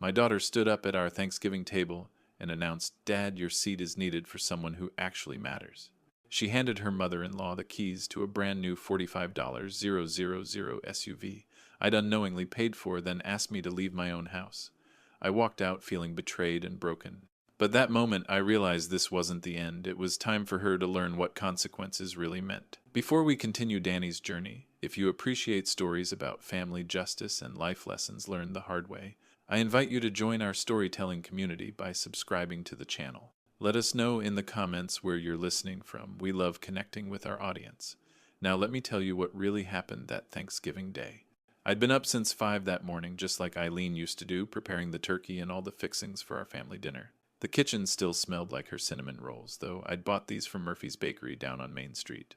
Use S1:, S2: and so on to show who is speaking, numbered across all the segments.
S1: My daughter stood up at our Thanksgiving table and announced, "Dad, your seat is needed for someone who actually matters." She handed her mother-in-law the keys to a brand new $45,000 SUV I'd unknowingly paid for, then asked me to leave my own house. I walked out feeling betrayed and broken. But that moment I realized this wasn't the end. It was time for her to learn what consequences really meant. Before we continue Danny's journey, if you appreciate stories about family justice and life lessons learned the hard way, I invite you to join our storytelling community by subscribing to the channel. Let us know in the comments where you're listening from. We love connecting with our audience. Now let me tell you what really happened that Thanksgiving day. I'd been up since 5 that morning, just like Eileen used to do, preparing the turkey and all the fixings for our family dinner. The kitchen still smelled like her cinnamon rolls, though I'd bought these from Murphy's Bakery down on Main Street.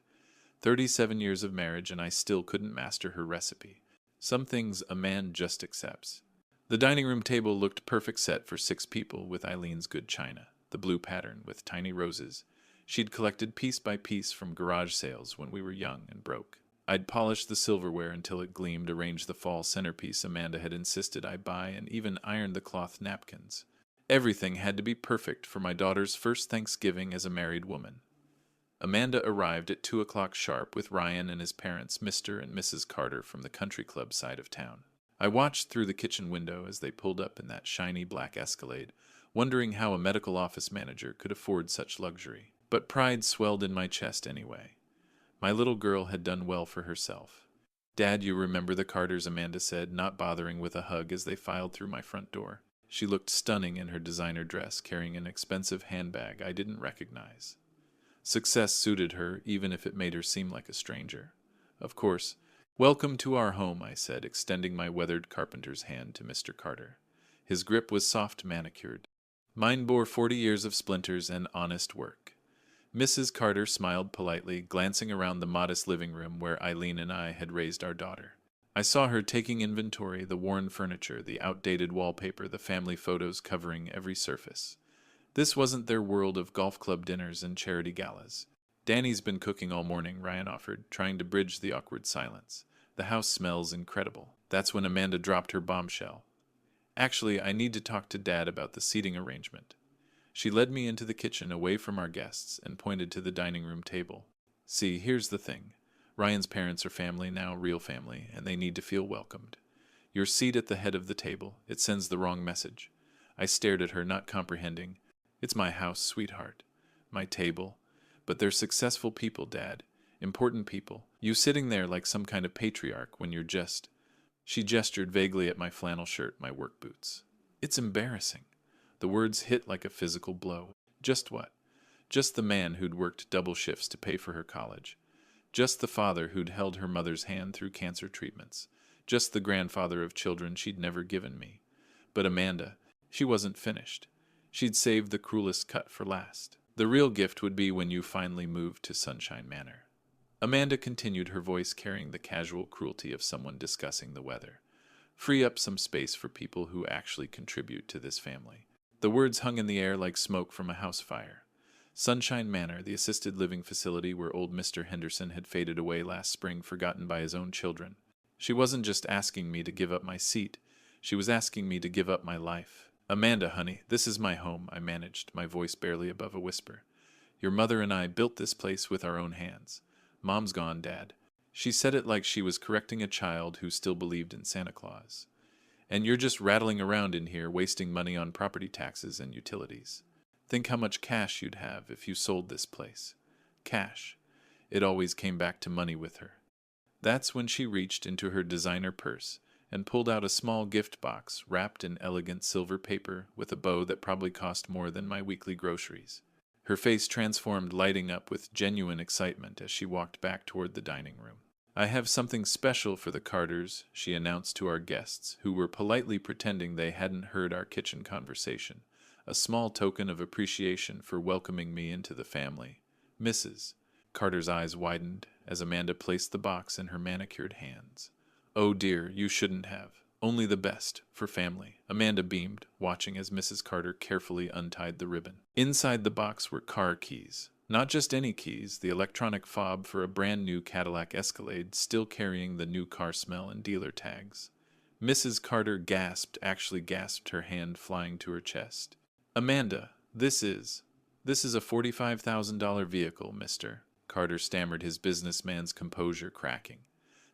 S1: 37 years of marriage, and I still couldn't master her recipe. Some things a man just accepts. The dining room table looked perfect set for 6 people with Eileen's good china, the blue pattern with tiny roses. She'd collected piece by piece from garage sales when we were young and broke. I'd polished the silverware until it gleamed, arranged the fall centerpiece Amanda had insisted I buy, and even ironed the cloth napkins. Everything had to be perfect for my daughter's first Thanksgiving as a married woman. Amanda arrived at 2 o'clock sharp with Ryan and his parents, Mr. and Mrs. Carter, from the country club side of town. I watched through the kitchen window as they pulled up in that shiny black Escalade, wondering how a medical office manager could afford such luxury. But pride swelled in my chest anyway. My little girl had done well for herself. "Dad, you remember the Carters," Amanda said, not bothering with a hug as they filed through my front door. She looked stunning in her designer dress, carrying an expensive handbag I didn't recognize. Success suited her, even if it made her seem like a stranger. Of course. "Welcome to our home," I said, extending my weathered carpenter's hand to Mr. Carter. His grip was soft manicured. Mine bore 40 years of splinters and honest work. Mrs. Carter smiled politely, glancing around the modest living room where Eileen and I had raised our daughter. I saw her taking inventory, the worn furniture, the outdated wallpaper, the family photos covering every surface. This wasn't their world of golf club dinners and charity galas. "Danny's been cooking all morning," Ryan offered, trying to bridge the awkward silence. "The house smells incredible." That's when Amanda dropped her bombshell. "Actually, I need to talk to Dad about the seating arrangement." She led me into the kitchen away from our guests and pointed to the dining room table. "See, here's the thing. Ryan's parents are family now, real family, and they need to feel welcomed. Your seat at the head of the table, it sends the wrong message." I stared at her, not comprehending. "It's my house, sweetheart. My table. But they're successful people, Dad. Important people. You sitting there like some kind of patriarch when you're just—" She gestured vaguely at my flannel shirt, my work boots. "It's embarrassing." The words hit like a physical blow. Just what? Just the man who'd worked double shifts to pay for her college. Just the father who'd held her mother's hand through cancer treatments. Just the grandfather of children she'd never given me. But Amanda, she wasn't finished. She'd saved the cruelest cut for last. "The real gift would be when you finally moved to Sunshine Manor." Amanda continued, her voice carrying the casual cruelty of someone discussing the weather. "Free up some space for people who actually contribute to this family." The words hung in the air like smoke from a house fire. Sunshine Manor, the assisted living facility where old Mr. Henderson had faded away last spring, forgotten by his own children. She wasn't just asking me to give up my seat. She was asking me to give up my life. "Amanda, honey, this is my home," I managed, my voice barely above a whisper. "Your mother and I built this place with our own hands. Mom's gone, Dad." She said it like she was correcting a child who still believed in Santa Claus. "And you're just rattling around in here, wasting money on property taxes and utilities. Think how much cash you'd have if you sold this place." Cash. It always came back to money with her. That's when she reached into her designer purse and pulled out a small gift box wrapped in elegant silver paper with a bow that probably cost more than my weekly groceries. Her face transformed, lighting up with genuine excitement as she walked back toward the dining room. "I have something special for the Carters," she announced to our guests, who were politely pretending they hadn't heard our kitchen conversation. "A small token of appreciation for welcoming me into the family. Mrs." Carter's eyes widened as Amanda placed the box in her manicured hands. "Oh dear, you shouldn't have. Only the best, for family." Amanda beamed, watching as Mrs. Carter carefully untied the ribbon. Inside the box were car keys. Not just any keys, the electronic fob for a brand new Cadillac Escalade, still carrying the new car smell and dealer tags. Mrs. Carter actually gasped, her hand flying to her chest. Amanda, this is a $45,000 vehicle, mister. Carter stammered, his businessman's composure cracking.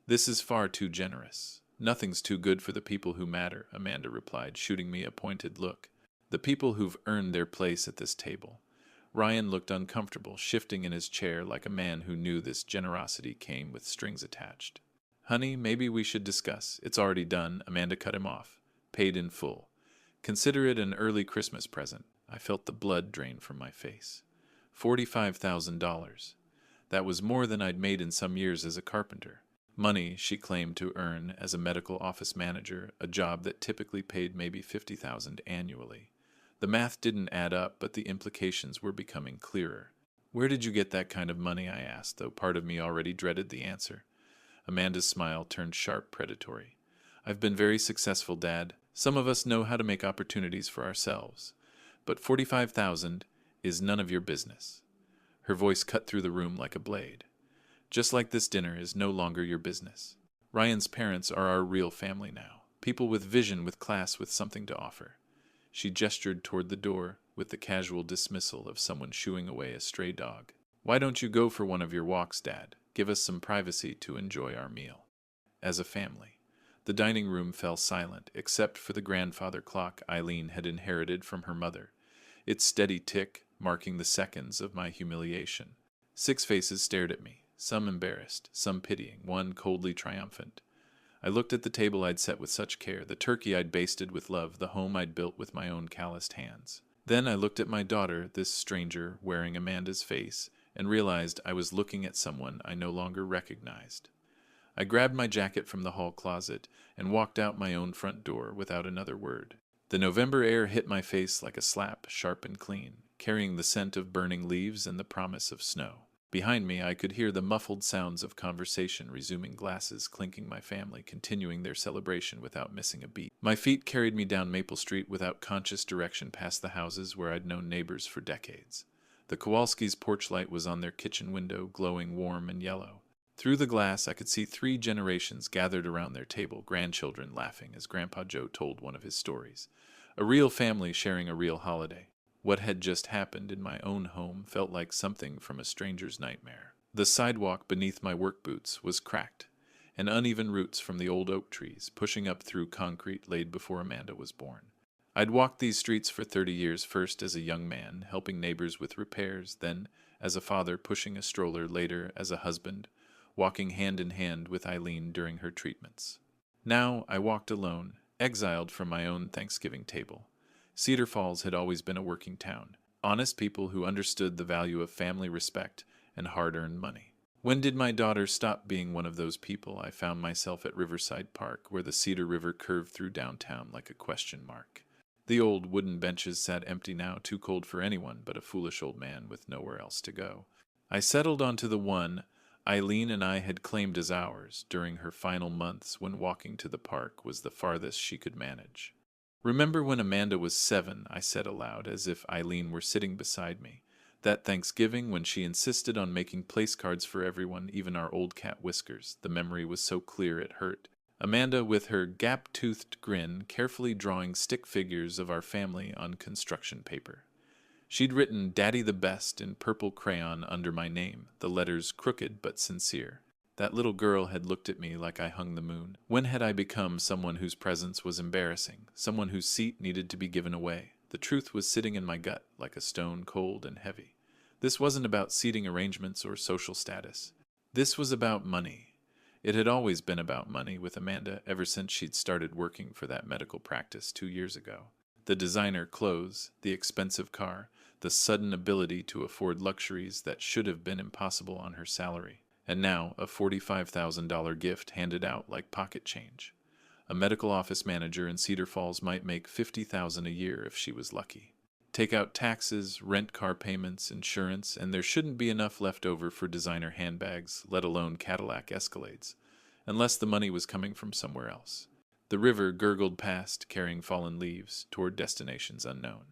S1: This is far too generous. Nothing's too good for the people who matter, Amanda replied, shooting me a pointed look. The people who've earned their place at this table. Ryan looked uncomfortable, shifting in his chair like a man who knew this generosity came with strings attached. Honey, maybe we should discuss. It's already done, Amanda cut him off. Paid in full. Consider it an early Christmas present. I felt the blood drain from my face. $45,000. That was more than I'd made in some years as a carpenter. Money she claimed to earn as a medical office manager, a job that typically paid maybe $50,000 annually. The math didn't add up, but the implications were becoming clearer. Where did you get that kind of money, I asked, though part of me already dreaded the answer. Amanda's smile turned sharp, predatory. I've been very successful, Dad. Some of us know how to make opportunities for ourselves. But $45,000 is none of your business. Her voice cut through the room like a blade. Just like this dinner is no longer your business. Ryan's parents are our real family now. People with vision, with class, with something to offer. She gestured toward the door with the casual dismissal of someone shooing away a stray dog. Why don't you go for one of your walks, Dad? Give us some privacy to enjoy our meal. As a family. The dining room fell silent, except for the grandfather clock Eileen had inherited from her mother, its steady tick marking the seconds of my humiliation. 6 faces stared at me, some embarrassed, some pitying, one coldly triumphant. I looked at the table I'd set with such care, the turkey I'd basted with love, the home I'd built with my own calloused hands. Then I looked at my daughter, this stranger wearing Amanda's face, and realized I was looking at someone I no longer recognized. I grabbed my jacket from the hall closet and walked out my own front door without another word. The November air hit my face like a slap, sharp and clean, carrying the scent of burning leaves and the promise of snow. Behind me, I could hear the muffled sounds of conversation, resuming glasses clinking, my family continuing their celebration without missing a beat. My feet carried me down Maple Street without conscious direction past the houses where I'd known neighbors for decades. The Kowalskis' porch light was on their kitchen window, glowing warm and yellow. Through the glass, I could see 3 generations gathered around their table, grandchildren laughing as Grandpa Joe told one of his stories. A real family sharing a real holiday. What had just happened in my own home felt like something from a stranger's nightmare. The sidewalk beneath my work boots was cracked, and uneven roots from the old oak trees pushing up through concrete laid before Amanda was born. I'd walked these streets for 30 years, first as a young man, helping neighbors with repairs, then as a father pushing a stroller, later as a husband, walking hand in hand with Eileen during her treatments. Now I walked alone, exiled from my own Thanksgiving table. Cedar Falls had always been a working town, honest people who understood the value of family respect and hard-earned money. When did my daughter stop being one of those people? I found myself at Riverside Park, where the Cedar River curved through downtown like a question mark. The old wooden benches sat empty now, too cold for anyone but a foolish old man with nowhere else to go. I settled onto the one Eileen and I had claimed as ours during her final months, when walking to the park was the farthest she could manage. Remember when Amanda was 7, I said aloud, as if Eileen were sitting beside me. That Thanksgiving when she insisted on making place cards for everyone, even our old cat Whiskers. The memory was so clear it hurt. Amanda, with her gap-toothed grin, carefully drawing stick figures of our family on construction paper. She'd written Daddy the Best in purple crayon under my name, the letters crooked but sincere. That little girl had looked at me like I hung the moon. When had I become someone whose presence was embarrassing, someone whose seat needed to be given away? The truth was sitting in my gut like a stone, cold and heavy. This wasn't about seating arrangements or social status. This was about money. It had always been about money with Amanda ever since she'd started working for that medical practice 2 years ago. The designer clothes, the expensive car, the sudden ability to afford luxuries that should have been impossible on her salary. And now a $45,000 gift handed out like pocket change. A medical office manager in Cedar Falls might make $50,000 a year if she was lucky. Take out taxes, rent car payments, insurance, and there shouldn't be enough left over for designer handbags, let alone Cadillac Escalades, unless the money was coming from somewhere else. The river gurgled past, carrying fallen leaves, toward destinations unknown.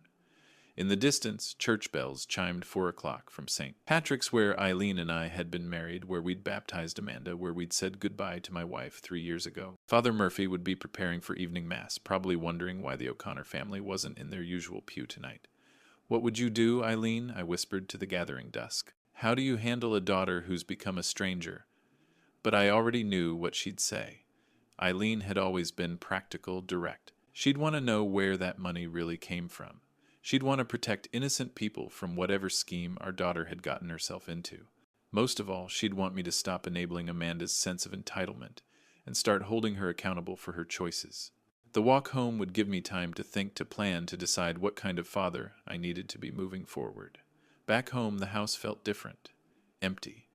S1: In the distance, church bells chimed 4 o'clock from St. Patrick's, where Eileen and I had been married, where we'd baptized Amanda, where we'd said goodbye to my wife 3 years ago. Father Murphy would be preparing for evening mass, probably wondering why the O'Connor family wasn't in their usual pew tonight. "What would you do, Eileen?" I whispered to the gathering dusk. "How do you handle a daughter who's become a stranger?" But I already knew what she'd say. Eileen had always been practical, direct. She'd want to know where that money really came from. She'd want to protect innocent people from whatever scheme our daughter had gotten herself into. Most of all, she'd want me to stop enabling Amanda's sense of entitlement and start holding her accountable for her choices. The walk home would give me time to think, to plan, to decide what kind of father I needed to be moving forward. Back home, the house felt different. Empty.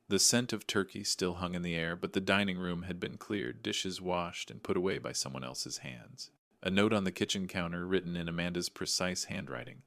S1: The scent of turkey still hung in the air, but the dining room had been cleared, dishes washed and put away by someone else's hands. A note on the kitchen counter written in Amanda's precise handwriting.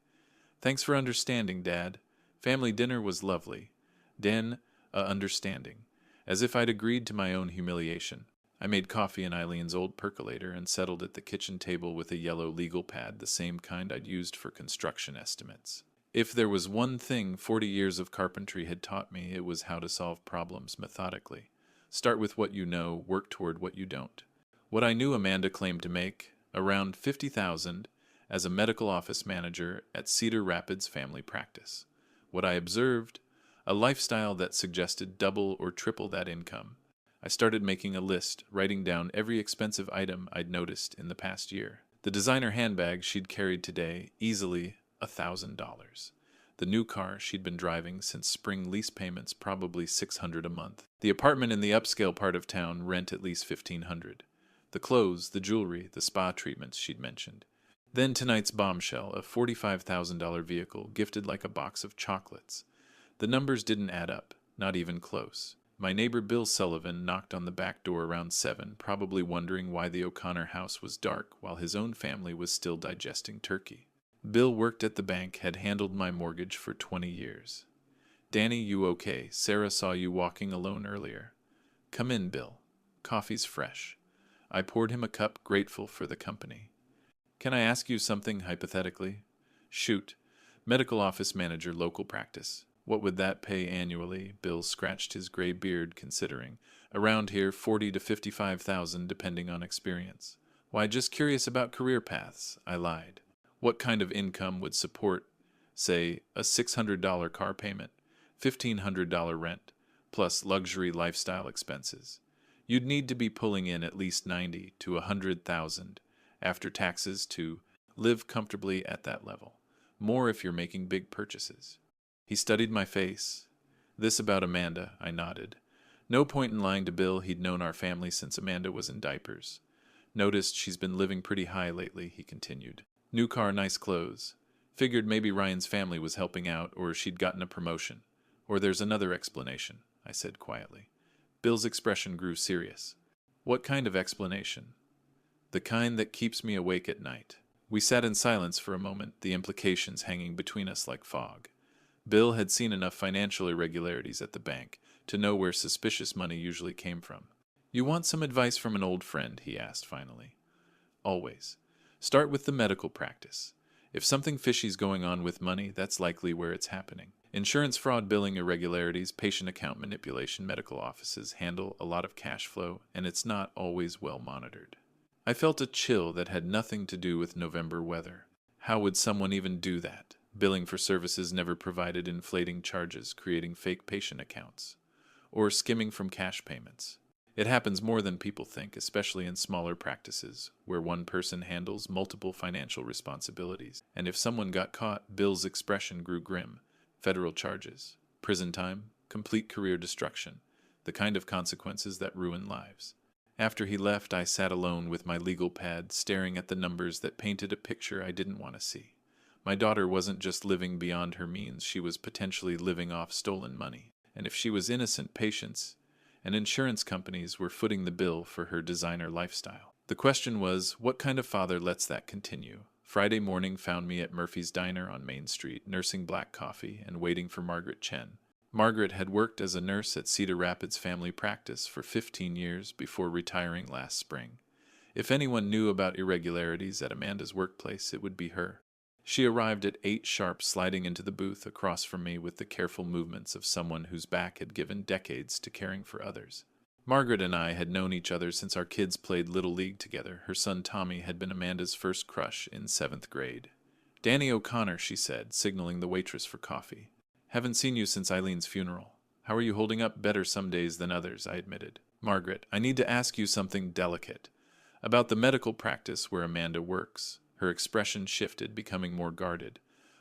S1: "Thanks for understanding, Dad. Family dinner was lovely. Den, understanding." As if I'd agreed to my own humiliation. I made coffee in Eileen's old percolator and settled at the kitchen table with a yellow legal pad, the same kind I'd used for construction estimates. If there was one thing 40 years of carpentry had taught me, it was how to solve problems methodically. Start with what you know, work toward what you don't. What I knew Amanda claimed to make, around $50,000 as a medical office manager at Cedar Rapids Family Practice. What I observed, a lifestyle that suggested double or triple that income. I started making a list, writing down every expensive item I'd noticed in the past year. The designer handbag she'd carried today, easily $1,000. The new car she'd been driving since spring, lease payments probably $600 a month. The apartment in the upscale part of town, rent at least $1,500. The clothes, the jewelry, the spa treatments she'd mentioned. Then tonight's bombshell, a $45,000 vehicle gifted like a box of chocolates. The numbers didn't add up, not even close. My neighbor Bill Sullivan knocked on the back door around 7, probably wondering why the O'Connor house was dark while his own family was still digesting turkey. Bill worked at the bank, had handled my mortgage for 20 years. "Danny, you okay? Sarah saw you walking alone earlier." "Come in, Bill. Coffee's fresh." I poured him a cup, grateful for the company. "Can I ask you something hypothetically?" "Shoot. Medical office manager, local practice. What would that pay annually?" Bill scratched his gray beard, considering. "Around here, 40 to 55,000, depending on experience." "Why, just curious about career paths," I lied. "What kind of income would support, say, a $600 car payment, $1,500 rent, plus luxury lifestyle expenses? You'd need to be pulling in at least 90 to 100,000 after taxes to live comfortably at that level. More if you're making big purchases." He studied my face. "This about Amanda," I nodded. No point in lying to Bill, he'd known our family since Amanda was in diapers. "Noticed she's been living pretty high lately," he continued. "New car, nice clothes. Figured maybe Ryan's family was helping out, or she'd gotten a promotion. Or there's another explanation," I said quietly. Bill's expression grew serious. "What kind of explanation?" "The kind that keeps me awake at night." We sat in silence for a moment, the implications hanging between us like fog. Bill had seen enough financial irregularities at the bank to know where suspicious money usually came from. "You want some advice from an old friend?" he asked finally. "Always. Start with the medical practice. If something fishy's going on with money, that's likely where it's happening. Insurance fraud, billing irregularities, patient account manipulation, medical offices handle a lot of cash flow, and it's not always well monitored." I felt a chill that had nothing to do with November weather. How would someone even do that? Billing for services never provided, inflating charges, creating fake patient accounts, or skimming from cash payments. It happens more than people think, especially in smaller practices, where one person handles multiple financial responsibilities. And if someone got caught, Bill's expression grew grim. Federal charges, prison time, complete career destruction, the kind of consequences that ruin lives. After he left, I sat alone with my legal pad, staring at the numbers that painted a picture I didn't want to see. My daughter wasn't just living beyond her means, she was potentially living off stolen money. And if she was innocent, patients and insurance companies were footing the bill for her designer lifestyle. The question was, what kind of father lets that continue? Friday morning found me at Murphy's Diner on Main Street, nursing black coffee and waiting for Margaret Chen. Margaret had worked as a nurse at Cedar Rapids Family Practice for 15 years before retiring last spring. If anyone knew about irregularities at Amanda's workplace, it would be her. She arrived at 8 sharp, sliding into the booth across from me with the careful movements of someone whose back had given decades to caring for others. Margaret and I had known each other since our kids played Little League together. Her son Tommy had been Amanda's first crush in 7th grade. "Danny O'Connor," she said, signaling the waitress for coffee. "Haven't seen you since Eileen's funeral. How are you holding up? Better some days than others," I admitted. "Margaret, I need to ask you something delicate. About the medical practice where Amanda works." Her expression shifted, becoming more guarded.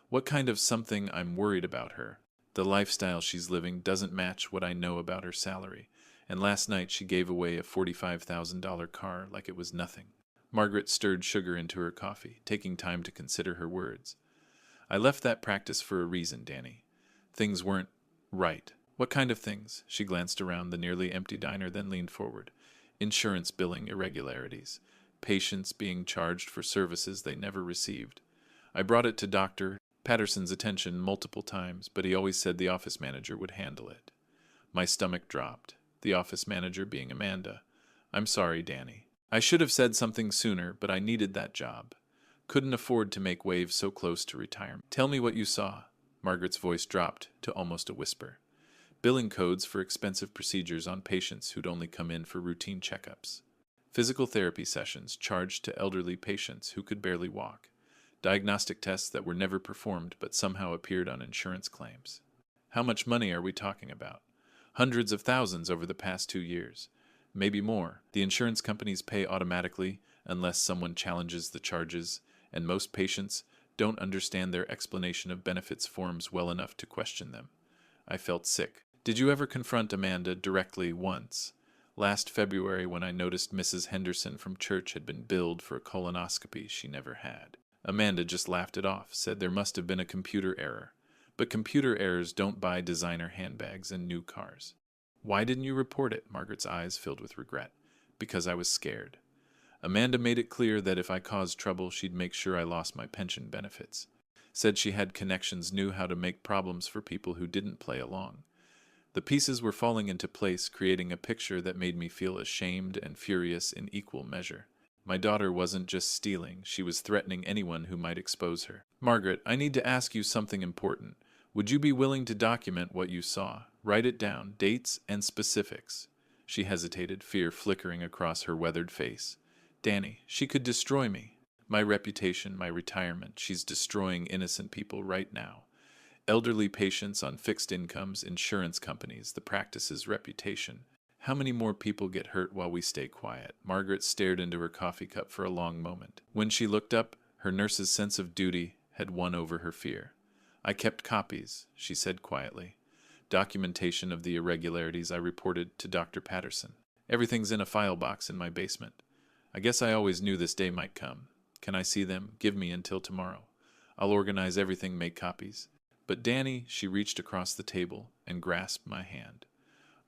S1: "What kind of something? I'm worried about her. The lifestyle she's living doesn't match what I know about her salary. And last night she gave away a $45,000 car like it was nothing." Margaret stirred sugar into her coffee, taking time to consider her words. "I left that practice for a reason, Danny. Things weren't right." "What kind of things?" She glanced around the nearly empty diner, then leaned forward. "Insurance billing irregularities. Patients being charged for services they never received. I brought it to Dr. Patterson's attention multiple times, but he always said the office manager would handle it." My stomach dropped. The office manager being Amanda. "I'm sorry, Danny. I should have said something sooner, but I needed that job. Couldn't afford to make waves so close to retirement." "Tell me what you saw." Margaret's voice dropped to almost a whisper. "Billing codes for expensive procedures on patients who'd only come in for routine checkups. Physical therapy sessions charged to elderly patients who could barely walk. Diagnostic tests that were never performed but somehow appeared on insurance claims." "How much money are we talking about?" "Hundreds of thousands over the past 2 years. Maybe more. The insurance companies pay automatically unless someone challenges the charges, and most patients don't understand their explanation of benefits forms well enough to question them." I felt sick. "Did you ever confront Amanda directly?" "Once. Last February, when I noticed Mrs. Henderson from church had been billed for a colonoscopy she never had. Amanda just laughed it off, said there must have been a computer error. But computer errors don't buy designer handbags and new cars." "Why didn't you report it?" Margaret's eyes filled with regret. "Because I was scared. Amanda made it clear that if I caused trouble, she'd make sure I lost my pension benefits. Said she had connections, knew how to make problems for people who didn't play along. The pieces were falling into place, creating a picture that made me feel ashamed and furious in equal measure. My daughter wasn't just stealing, she was threatening anyone who might expose her." "Margaret, I need to ask you something important. Would you be willing to document what you saw? Write it down, dates and specifics." She hesitated, fear flickering across her weathered face. "Danny, she could destroy me. My reputation, my retirement. She's destroying innocent people right now. Elderly patients on fixed incomes, insurance companies, the practice's reputation. How many more people get hurt while we stay quiet?" Margaret stared into her coffee cup for a long moment. When she looked up, her nurse's sense of duty had won over her fear. "I kept copies," she said quietly. "Documentation of the irregularities I reported to Dr. Patterson. Everything's in a file box in my basement. I guess I always knew this day might come. Can I see them? Give me until tomorrow. I'll organize everything, make copies." "But Danny," she reached across the table and grasped my hand.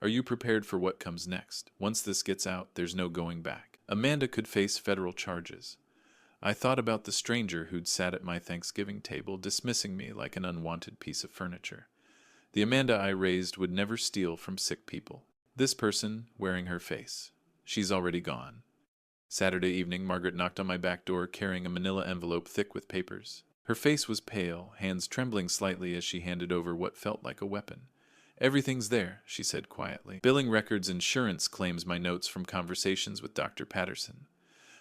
S1: "Are you prepared for what comes next? Once this gets out, there's no going back. Amanda could face federal charges." I thought about the stranger who'd sat at my Thanksgiving table, dismissing me like an unwanted piece of furniture. The Amanda I raised would never steal from sick people. This person wearing her face. She's already gone. Saturday evening, Margaret knocked on my back door, carrying a manila envelope thick with papers. Her face was pale, hands trembling slightly as she handed over what felt like a weapon. "Everything's there," she said quietly. "Billing records, insurance claims, my notes from conversations with Dr. Patterson.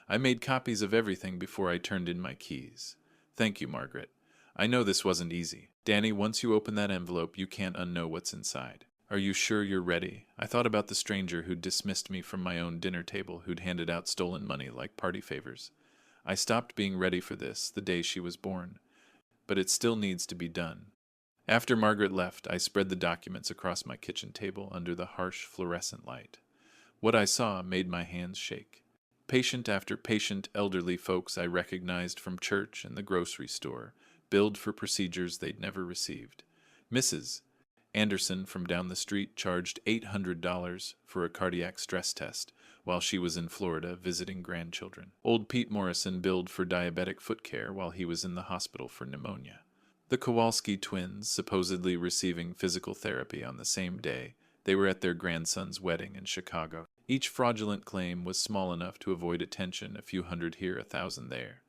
S1: I made copies of everything before I turned in my keys. Thank you, Margaret. I know this wasn't easy. Danny, once you open that envelope, you can't unknow what's inside. Are you sure you're ready?" I thought about the stranger who'd dismissed me from my own dinner table, who'd handed out stolen money like party favors. I stopped being ready for this the day she was born. But it still needs to be done. After Margaret left, I spread the documents across my kitchen table under the harsh fluorescent light. What I saw made my hands shake. Patient after patient, elderly folks I recognized from church and the grocery store, billed for procedures they'd never received. Mrs. Anderson from down the street charged $800 for a cardiac stress test while she was in Florida visiting grandchildren. Old Pete Morrison billed for diabetic foot care while he was in the hospital for pneumonia. The Kowalski twins supposedly receiving physical therapy on the same day they were at their grandson's wedding in Chicago. Each fraudulent claim was small enough to avoid attention, a few hundred here, 1,000 there.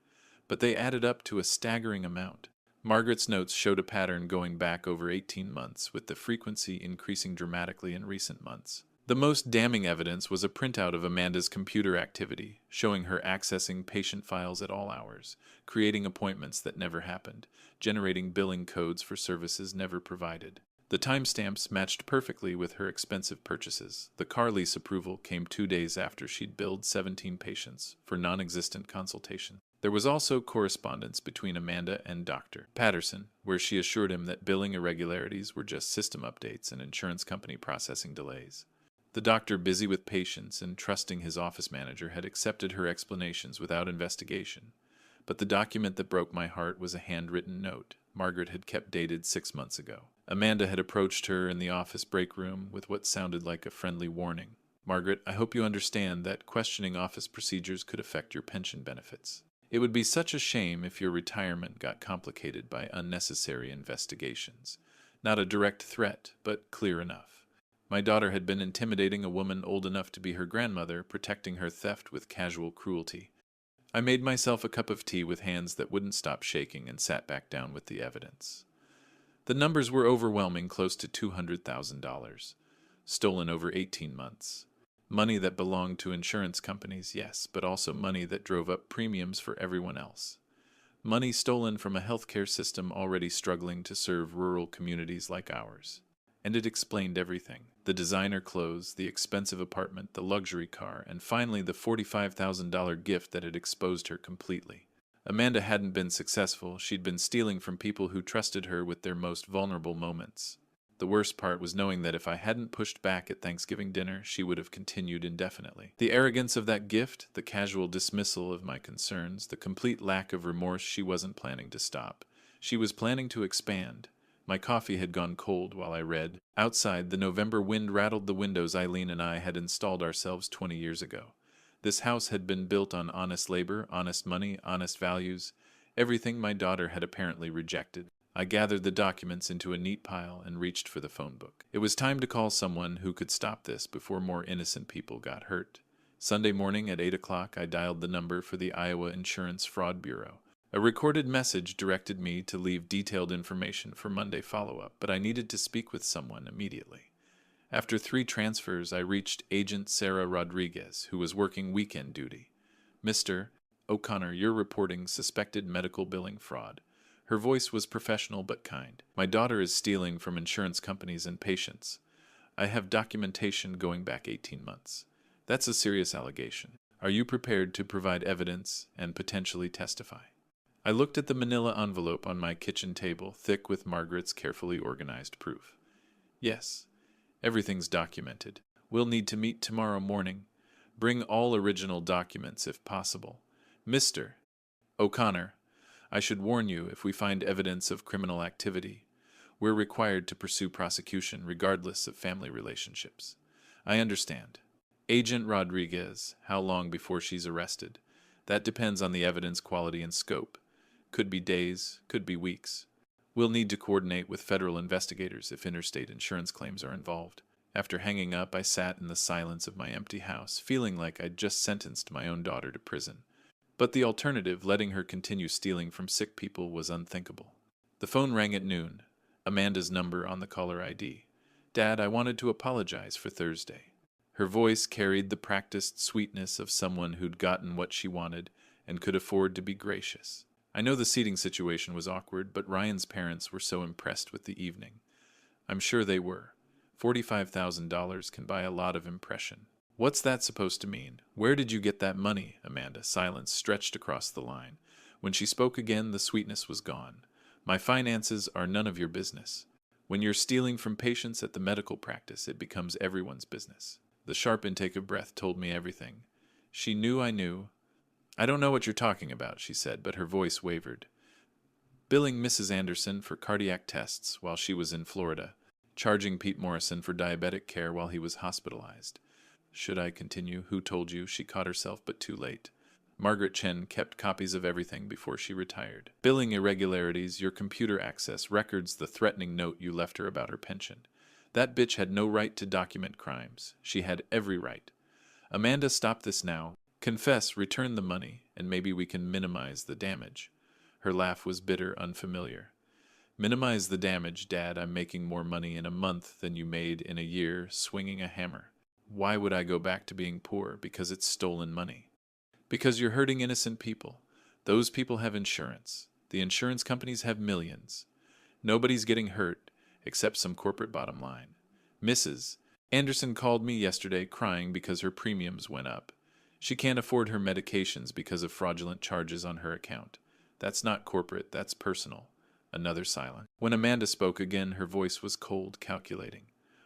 S1: but they added up to a staggering amount. Margaret's notes showed a pattern going back over 18 months, with the frequency increasing dramatically in recent months. The most damning evidence was a printout of Amanda's computer activity, showing her accessing patient files at all hours, creating appointments that never happened, generating billing codes for services never provided. The timestamps matched perfectly with her expensive purchases. The car lease approval came 2 days after she'd billed 17 patients for non-existent consultation. There was also correspondence between Amanda and Dr. Patterson, where she assured him that billing irregularities were just system updates and insurance company processing delays. The doctor, busy with patients and trusting his office manager, had accepted her explanations without investigation. But the document that broke my heart was a handwritten note Margaret had kept dated 6 months ago. Amanda had approached her in the office break room with what sounded like a friendly warning. "Margaret, I hope you understand that questioning office procedures could affect your pension benefits. It would be such a shame if your retirement got complicated by unnecessary investigations. Not a direct threat, but clear enough. My daughter had been intimidating a woman old enough to be her grandmother, protecting her theft with casual cruelty." I made myself a cup of tea with hands that wouldn't stop shaking and sat back down with the evidence. The numbers were overwhelming, close to $200,000. Stolen over 18 months. Money that belonged to insurance companies, yes, but also money that drove up premiums for everyone else. Money stolen from a healthcare system already struggling to serve rural communities like ours. And it explained everything. The designer clothes, the expensive apartment, the luxury car, and finally the $45,000 gift that had exposed her completely. Amanda hadn't been successful. She'd been stealing from people who trusted her with their most vulnerable moments. The worst part was knowing that if I hadn't pushed back at Thanksgiving dinner, she would have continued indefinitely. The arrogance of that gift, the casual dismissal of my concerns, the complete lack of remorse. She wasn't planning to stop. She was planning to expand. My coffee had gone cold while I read. Outside, the November wind rattled the windows Eileen and I had installed ourselves 20 years ago. This house had been built on honest labor, honest money, honest values, everything my daughter had apparently rejected. I gathered the documents into a neat pile and reached for the phone book. It was time to call someone who could stop this before more innocent people got hurt. Sunday morning at 8 o'clock, I dialed the number for the Iowa Insurance Fraud Bureau. A recorded message directed me to leave detailed information for Monday follow-up, but I needed to speak with someone immediately. After 3 transfers, I reached Agent Sarah Rodriguez, who was working weekend duty. "Mr. O'Connor, you're reporting suspected medical billing fraud." Her voice was professional but kind. "My daughter is stealing from insurance companies and patients. I have documentation going back 18 months. That's a serious allegation. Are you prepared to provide evidence and potentially testify?" I looked at the manila envelope on my kitchen table, thick with Margaret's carefully organized proof. "Yes, everything's documented. We'll need to meet tomorrow morning. Bring all original documents if possible. Mr. O'Connor, I should warn you, if we find evidence of criminal activity, we're required to pursue prosecution regardless of family relationships." "I understand." "Agent Rodriguez, how long before she's arrested?" "That depends on the evidence quality and scope. Could be days, could be weeks. We'll need to coordinate with federal investigators if interstate insurance claims are involved." After hanging up, I sat in the silence of my empty house, feeling like I'd just sentenced my own daughter to prison. But the alternative, letting her continue stealing from sick people, was unthinkable. The phone rang at noon, Amanda's number on the caller ID. "Dad, I wanted to apologize for Thursday." Her voice carried the practiced sweetness of someone who'd gotten what she wanted and could afford to be gracious. I know the seating situation was awkward, but Ryan's parents were so impressed with the evening. I'm sure they were. $45,000 can buy a lot of impression. "What's that supposed to mean? Where did you get that money, Amanda?" Silence stretched across the line. When she spoke again, the sweetness was gone. "My finances are none of your business. When you're stealing from patients at the medical practice, it becomes everyone's business." The sharp intake of breath told me everything. She knew I knew. "I don't know what you're talking about," she said, but her voice wavered. "Billing Mrs. Anderson for cardiac tests while she was in Florida. Charging Pete Morrison for diabetic care while he was hospitalized." Should I continue? Who told you? She caught herself, but too late. Margaret Chen kept copies of everything before she retired. Billing irregularities, your computer access, records, the threatening note you left her about her pension. That bitch had no right to document crimes. She had every right. "Amanda, stop this now. Confess, return the money, and maybe we can minimize the damage. Her laugh was bitter, unfamiliar. Minimize the damage, Dad. I'm making more money in a month than you made in a year swinging a hammer. Why would I go back to being poor? Because it's stolen money. Because you're hurting innocent people. Those people have insurance. The insurance companies have millions. Nobody's getting hurt, except some corporate bottom line. Mrs. Anderson called me yesterday crying because her premiums went up. She can't afford her medications because of fraudulent charges on her account. That's not corporate, that's personal. Another silence. When Amanda spoke again, her voice was cold, calculating.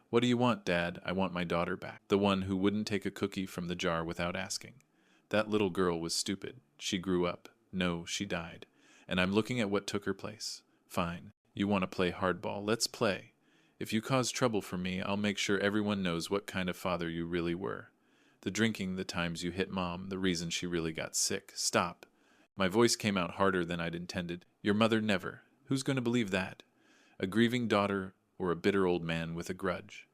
S1: What do you want, Dad? I want my daughter back. The one who wouldn't take a cookie from the jar without asking. That little girl was stupid. She grew up. No, she died. And I'm looking at what took her place. Fine. You want to play hardball? Let's play. If you cause trouble for me, I'll make sure everyone knows what kind of father you really were. The drinking, the times you hit Mom, the reason she really got sick. Stop. My voice came out harder than I'd intended. Your mother never. Who's going to believe that? A grieving daughter or a bitter old man with a grudge?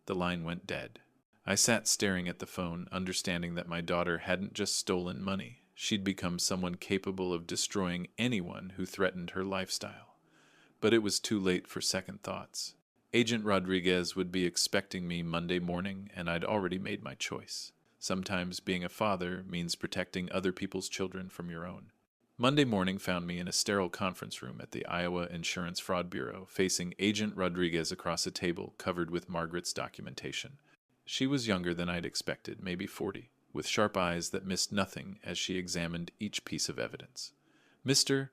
S1: The line went dead. I sat staring at the phone, understanding that my daughter hadn't just stolen money. She'd become someone capable of destroying anyone who threatened her lifestyle. But it was too late for second thoughts. Agent Rodriguez would be expecting me Monday morning, and I'd already made my choice. Sometimes being a father means protecting other people's children from your own. Monday morning found me in a sterile conference room at the Iowa Insurance Fraud Bureau, facing Agent Rodriguez across a table covered with Margaret's documentation. She was younger than I'd expected, maybe 40, with sharp eyes that missed nothing as she examined each piece of evidence. Mr.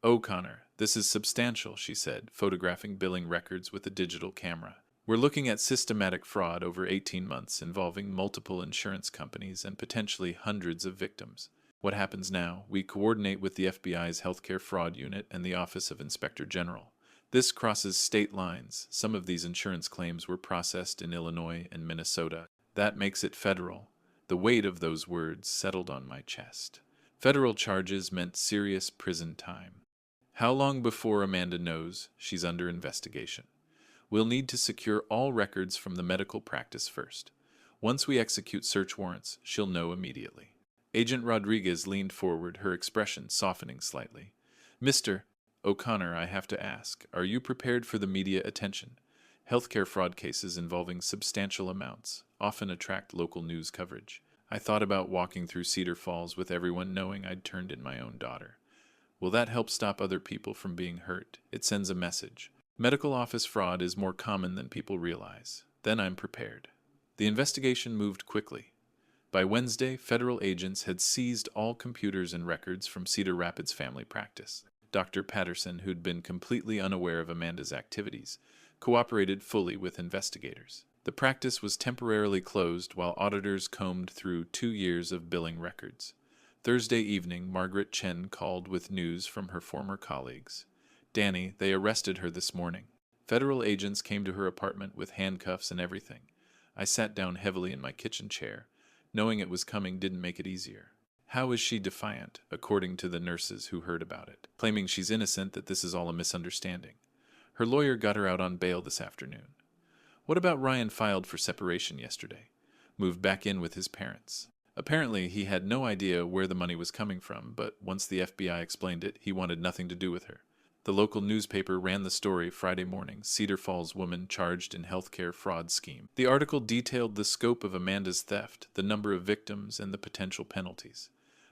S1: O'Connor, this is substantial, she said, photographing billing records with a digital camera. We're looking at systematic fraud over 18 months involving multiple insurance companies and potentially hundreds of victims. What happens now? We coordinate with the FBI's Healthcare Fraud Unit and the Office of Inspector General. This crosses state lines. Some of these insurance claims were processed in Illinois and Minnesota. That makes it federal. The weight of those words settled on my chest. Federal charges meant serious prison time. How long before Amanda knows she's under investigation? We'll need to secure all records from the medical practice first. Once we execute search warrants, she'll know immediately. Agent Rodriguez leaned forward, her expression softening slightly. Mr. O'Connor, I have to ask, are you prepared for the media attention? Healthcare fraud cases involving substantial amounts often attract local news coverage. I thought about walking through Cedar Falls with everyone knowing I'd turned in my own daughter. Will that help stop other people from being hurt? It sends a message. Medical office fraud is more common than people realize. Then I'm prepared. The investigation moved quickly. By Wednesday, federal agents had seized all computers and records from Cedar Rapids family practice. Dr. Patterson, who'd been completely unaware of Amanda's activities, cooperated fully with investigators. The practice was temporarily closed while auditors combed through 2 years of billing records. Thursday evening, Margaret Chen called with news from her former colleagues. Danny, they arrested her this morning. Federal agents came to her apartment with handcuffs and everything. I sat down heavily in my kitchen chair. Knowing it was coming didn't make it easier. How is she defiant, according to the nurses who heard about it, claiming she's innocent, that this is all a misunderstanding? Her lawyer got her out on bail this afternoon. What about Ryan filed for separation yesterday? Moved back in with his parents. Apparently, he had no idea where the money was coming from, but once the FBI explained it, he wanted nothing to do with her. The local newspaper ran the story Friday morning, Cedar Falls woman charged in healthcare fraud scheme. The article detailed the scope of Amanda's theft, the number of victims, and the potential penalties.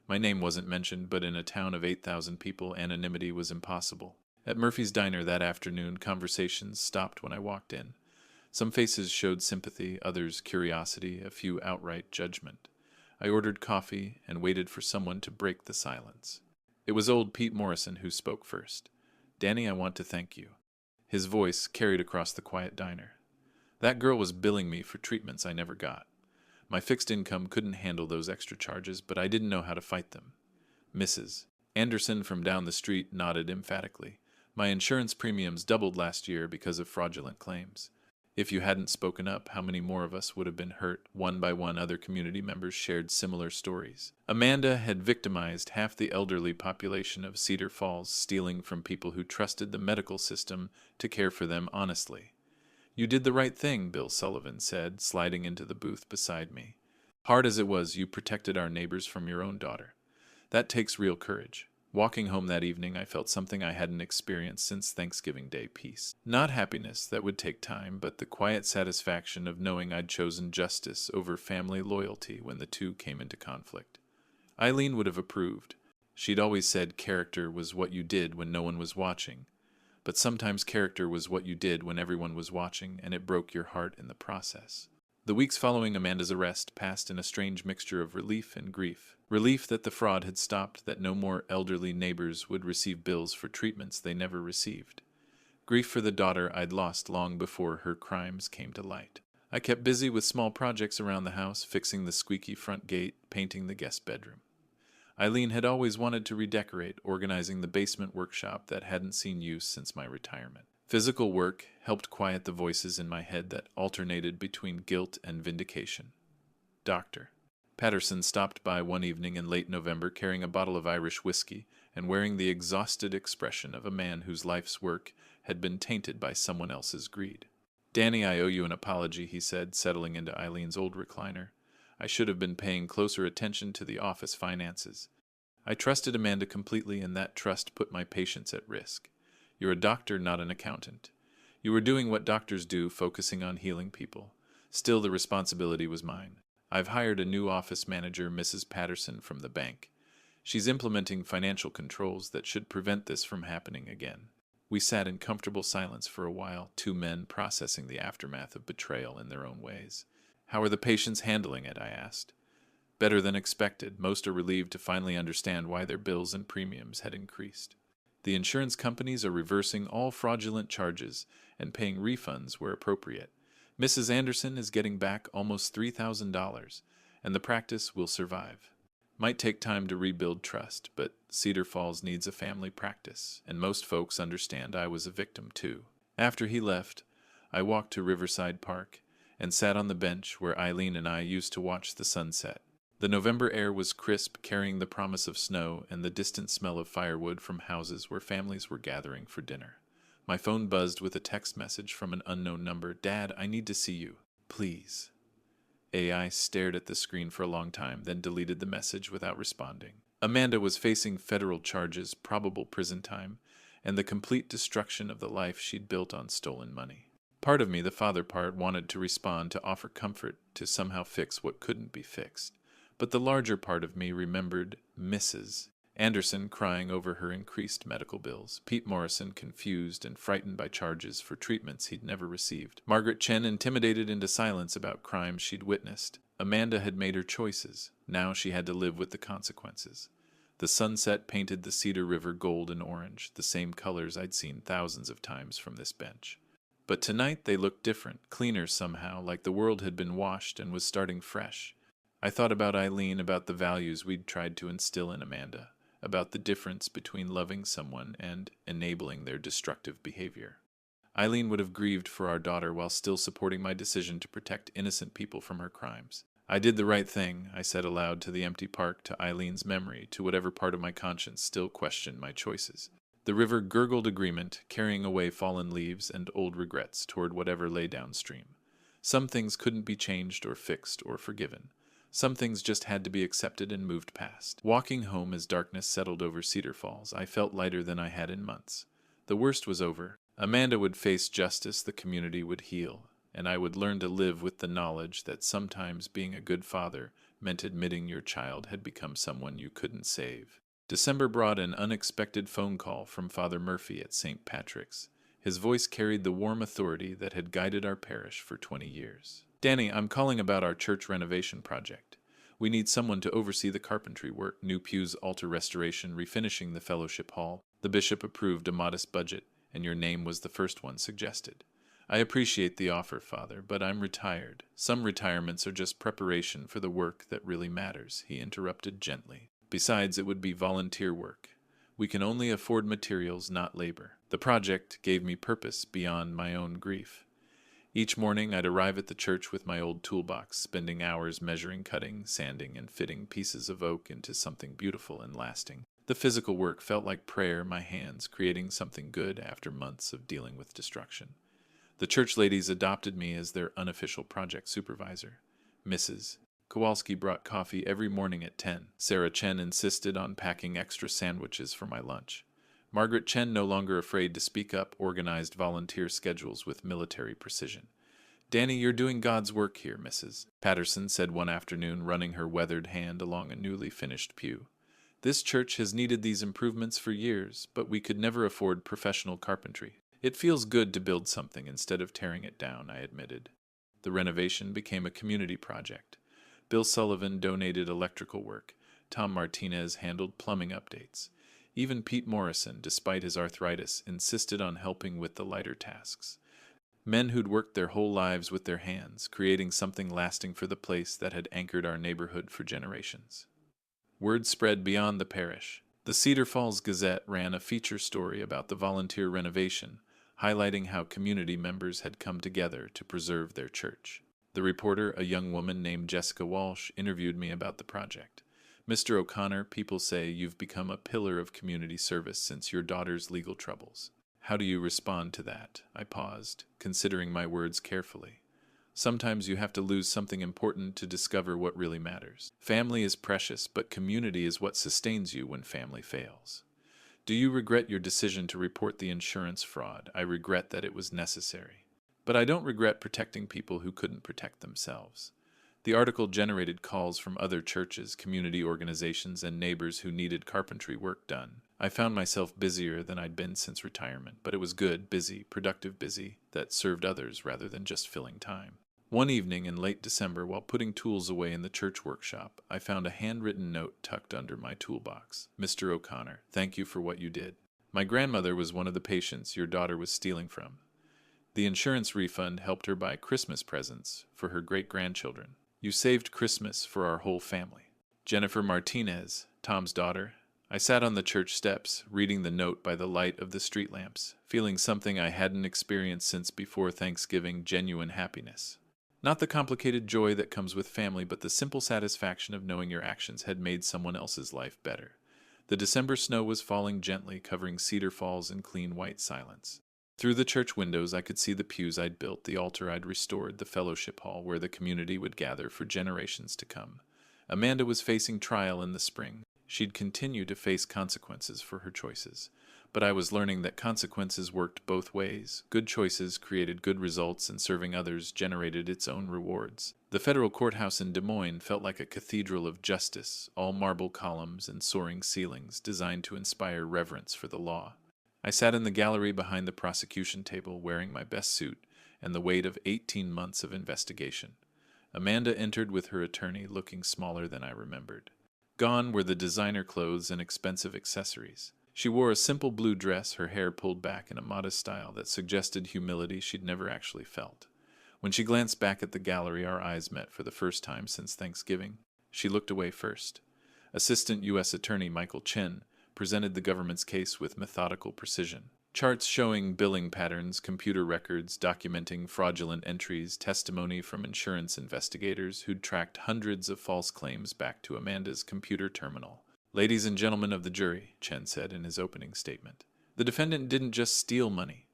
S1: My name wasn't mentioned, but in a town of 8,000 people, anonymity was impossible. At Murphy's Diner that afternoon, conversations stopped when I walked in. Some faces showed sympathy, others curiosity, a few outright judgment. I ordered coffee and waited for someone to break the silence. It was old Pete Morrison who spoke first. Danny, I want to thank you. His voice carried across the quiet diner. That girl was billing me for treatments I never got. My fixed income couldn't handle those extra charges, but I didn't know how to fight them. Mrs. Anderson from down the street nodded emphatically. My insurance premiums doubled last year because of fraudulent claims. If you hadn't spoken up, how many more of us would have been hurt? One by one, other community members shared similar stories. Amanda had victimized half the elderly population of Cedar Falls, stealing from people who trusted the medical system to care for them honestly. You did the right thing, Bill Sullivan said, sliding into the booth beside me. Hard as it was, you protected our neighbors from your own daughter. That takes real courage. Walking home that evening, I felt something I hadn't experienced since Thanksgiving Day peace. Not happiness, that would take time, but the quiet satisfaction of knowing I'd chosen justice over family loyalty when the two came into conflict. Eileen would have approved. She'd always said character was what you did when no one was watching. But sometimes character was what you did when everyone was watching, and it broke your heart in the process. The weeks following Amanda's arrest passed in a strange mixture of relief and grief. Relief that the fraud had stopped, that no more elderly neighbors would receive bills for treatments they never received. Grief for the daughter I'd lost long before her crimes came to light. I kept busy with small projects around the house, fixing the squeaky front gate, painting the guest bedroom. Eileen had always wanted to redecorate, organizing the basement workshop that hadn't seen use since my retirement. Physical work helped quiet the voices in my head that alternated between guilt and vindication. Dr. Patterson stopped by one evening in late November carrying a bottle of Irish whiskey and wearing the exhausted expression of a man whose life's work had been tainted by someone else's greed. "Danny, I owe you an apology," he said, settling into Eileen's old recliner. "I should have been paying closer attention to the office finances. I trusted Amanda completely, and that trust put my patients at risk. You're a doctor, not an accountant. You were doing what doctors do, focusing on healing people. Still, the responsibility was mine. I've hired a new office manager, Mrs. Patterson, from the bank. She's implementing financial controls that should prevent this from happening again." We sat in comfortable silence for a while, two men processing the aftermath of betrayal in their own ways. "How are the patients handling it?" I asked. "Better than expected. Most are relieved to finally understand why their bills and premiums had increased. The insurance companies are reversing all fraudulent charges and paying refunds where appropriate. Mrs. Anderson is getting back almost $3,000, and the practice will survive. Might take time to rebuild trust, but Cedar Falls needs a family practice, and most folks understand I was a victim too." After he left, I walked to Riverside Park and sat on the bench where Eileen and I used to watch the sunset. The November air was crisp, carrying the promise of snow and the distant smell of firewood from houses where families were gathering for dinner. My phone buzzed with a text message from an unknown number. "Dad, I need to see you. Please." AI stared at the screen for a long time, then deleted the message without responding. Amanda was facing federal charges, probable prison time, and the complete destruction of the life she'd built on stolen money. Part of me, the father part, wanted to respond, to offer comfort, to somehow fix what couldn't be fixed. But the larger part of me remembered Mrs. Anderson crying over her increased medical bills, Pete Morrison confused and frightened by charges for treatments he'd never received, Margaret Chen intimidated into silence about crimes she'd witnessed. Amanda had made her choices. Now she had to live with the consequences. The sunset painted the Cedar River gold and orange, the same colors I'd seen thousands of times from this bench. But tonight they looked different, cleaner somehow, like the world had been washed and was starting fresh. I thought about Eileen, about the values we'd tried to instill in Amanda, about the difference between loving someone and enabling their destructive behavior. Eileen would have grieved for our daughter while still supporting my decision to protect innocent people from her crimes. "I did the right thing," I said aloud to the empty park, to Eileen's memory, to whatever part of my conscience still questioned my choices. The river gurgled agreement, carrying away fallen leaves and old regrets toward whatever lay downstream. Some things couldn't be changed or fixed or forgiven. Some things just had to be accepted and moved past. Walking home as darkness settled over Cedar Falls, I felt lighter than I had in months. The worst was over. Amanda would face justice, the community would heal, and I would learn to live with the knowledge that sometimes being a good father meant admitting your child had become someone you couldn't save. December brought an unexpected phone call from Father Murphy at St. Patrick's. His voice carried the warm authority that had guided our parish for 20 years. "Danny, I'm calling about our church renovation project. We need someone to oversee the carpentry work, new pews, altar restoration, refinishing the fellowship hall. The bishop approved a modest budget, and your name was the first one suggested. I appreciate the offer, Father, but I'm retired. Some retirements are just preparation for the work that really matters," he interrupted gently. "Besides, it would be volunteer work. We can only afford materials, not labor." The project gave me purpose beyond my own grief. Each morning I'd arrive at the church with my old toolbox, spending hours measuring, cutting, sanding, and fitting pieces of oak into something beautiful and lasting. The physical work felt like prayer, my hands creating something good after months of dealing with destruction. The church ladies adopted me as their unofficial project supervisor. Mrs. Kowalski brought coffee every morning at 10. Sarah Chen insisted on packing extra sandwiches for my lunch. Margaret Chen, no longer afraid to speak up, organized volunteer schedules with military precision. "Danny, you're doing God's work here, Mrs. Patterson said one afternoon, running her weathered hand along a newly finished pew. "This church has needed these improvements for years, but we could never afford professional carpentry. It feels good to build something instead of tearing it down," I admitted. The renovation became a community project. Bill Sullivan donated electrical work. Tom Martinez handled plumbing updates. Even Pete Morrison, despite his arthritis, insisted on helping with the lighter tasks. Men who'd worked their whole lives with their hands, creating something lasting for the place that had anchored our neighborhood for generations. Word spread beyond the parish. The Cedar Falls Gazette ran a feature story about the volunteer renovation, highlighting how community members had come together to preserve their church. The reporter, a young woman named Jessica Walsh, interviewed me about the project. "Mr. O'Connor, people say you've become a pillar of community service since your daughter's legal troubles. How do you respond to that?" I paused, considering my words carefully. Sometimes you have to lose something important to discover what really matters. Family is precious, but community is what sustains you when family fails. "Do you regret your decision to report the insurance fraud?" "I regret that it was necessary. But I don't regret protecting people who couldn't protect themselves." The article generated calls from other churches, community organizations, and neighbors who needed carpentry work done. I found myself busier than I'd been since retirement, but it was good, busy, productive busy, that served others rather than just filling time. One evening in late December, while putting tools away in the church workshop, I found a handwritten note tucked under my toolbox. "Mr. O'Connor, thank you for what you did. My grandmother was one of the patients your daughter was stealing from. The insurance refund helped her buy Christmas presents for her great-grandchildren. You saved Christmas for our whole family." Jennifer Martinez, Tom's daughter. I sat on the church steps, reading the note by the light of the street lamps, feeling something I hadn't experienced since before Thanksgiving: genuine happiness. Not the complicated joy that comes with family, but the simple satisfaction of knowing your actions had made someone else's life better. The December snow was falling gently, covering Cedar Falls in clean white silence. Through the church windows, I could see the pews I'd built, the altar I'd restored, the fellowship hall where the community would gather for generations to come. Amanda was facing trial in the spring. She'd continue to face consequences for her choices. But I was learning that consequences worked both ways. Good choices created good results, and serving others generated its own rewards. The federal courthouse in Des Moines felt like a cathedral of justice, all marble columns and soaring ceilings, designed to inspire reverence for the law. I sat in the gallery behind the prosecution table, wearing my best suit and the weight of 18 months of investigation. Amanda entered with her attorney, looking smaller than I remembered. Gone were the designer clothes and expensive accessories. She wore a simple blue dress, her hair pulled back in a modest style that suggested humility she'd never actually felt. When she glanced back at the gallery, our eyes met for the first time since Thanksgiving. She looked away first. Assistant U.S. Attorney Michael Chen presented the government's case with methodical precision. Charts showing billing patterns, computer records documenting fraudulent entries, testimony from insurance investigators who'd tracked hundreds of false claims back to Amanda's computer terminal. "Ladies and gentlemen of the jury," Chen said in his opening statement, "the defendant didn't just steal money.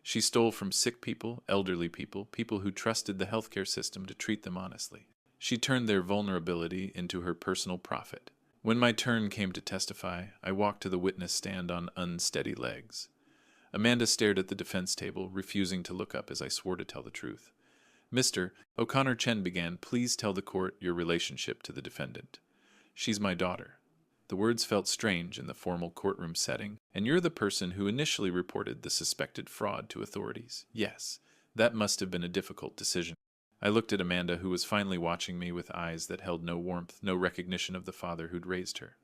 S1: She stole from sick people, elderly people, people who trusted the healthcare system to treat them honestly. She turned their vulnerability into her personal profit." When my turn came to testify, I walked to the witness stand on unsteady legs. Amanda stared at the defense table, refusing to look up as I swore to tell the truth. "Mr. O'Connor," Chen began, "please tell the court your relationship to the defendant." "She's my daughter." The words felt strange in the formal courtroom setting. "And you're the person who initially reported the suspected fraud to authorities." "Yes, that must have been a difficult decision." I looked at Amanda, who was finally watching me with eyes that held no warmth, no recognition of the father who'd raised her.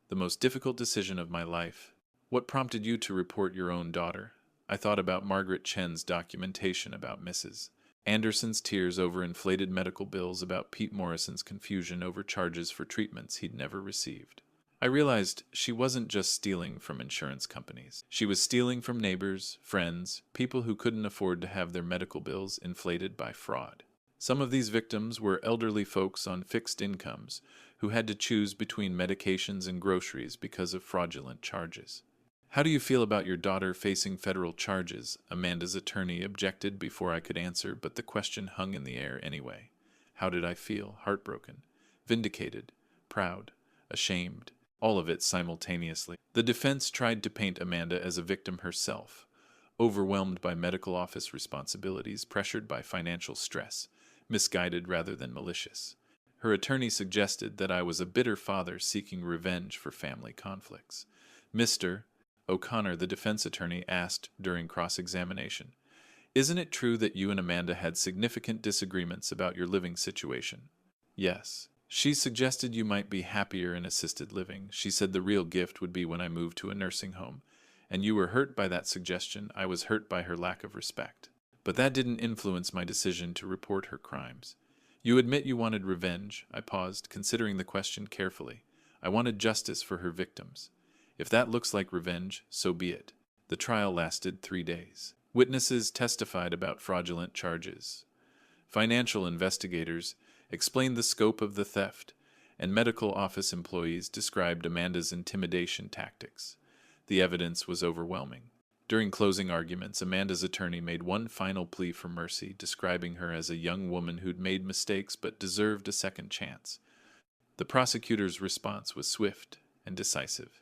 S1: "The most difficult decision of my life. What prompted you to report your own daughter?" I thought about Margaret Chen's documentation about Mrs. Anderson's tears over inflated medical bills, about Pete Morrison's confusion over charges for treatments he'd never received. I realized she wasn't just stealing from insurance companies. She was stealing from neighbors, friends, people who couldn't afford to have their medical bills inflated by fraud. Some of these victims were elderly folks on fixed incomes who had to choose between medications and groceries because of fraudulent charges. "How do you feel about your daughter facing federal charges?" Amanda's attorney objected before I could answer, but the question hung in the air anyway. How did I feel? Heartbroken. vindicated, proud, ashamed, all of it simultaneously. The defense tried to paint Amanda as a victim herself, overwhelmed by medical office responsibilities, pressured by financial stress, misguided rather than malicious. Her attorney suggested that I was a bitter father seeking revenge for family conflicts. Mr. O'Connor, the defense attorney, asked during cross-examination, "Isn't it true that you and Amanda had significant disagreements about your living situation?" "Yes. She suggested you might be happier in assisted living. She said the real gift would be when I moved to a nursing home. And you were hurt by that suggestion. I was hurt by her lack of respect. But that didn't influence my decision to report her crimes. You admit you wanted revenge." I paused, considering the question carefully. "I wanted justice for her victims. If that looks like revenge, so be it." The trial lasted 3 days. Witnesses testified about fraudulent charges. Financial investigators explained the scope of the theft, and medical office employees described Amanda's intimidation tactics. The evidence was overwhelming. During closing arguments, Amanda's attorney made one final plea for mercy, describing her as a young woman who'd made mistakes but deserved a second chance. The prosecutor's response was swift and decisive.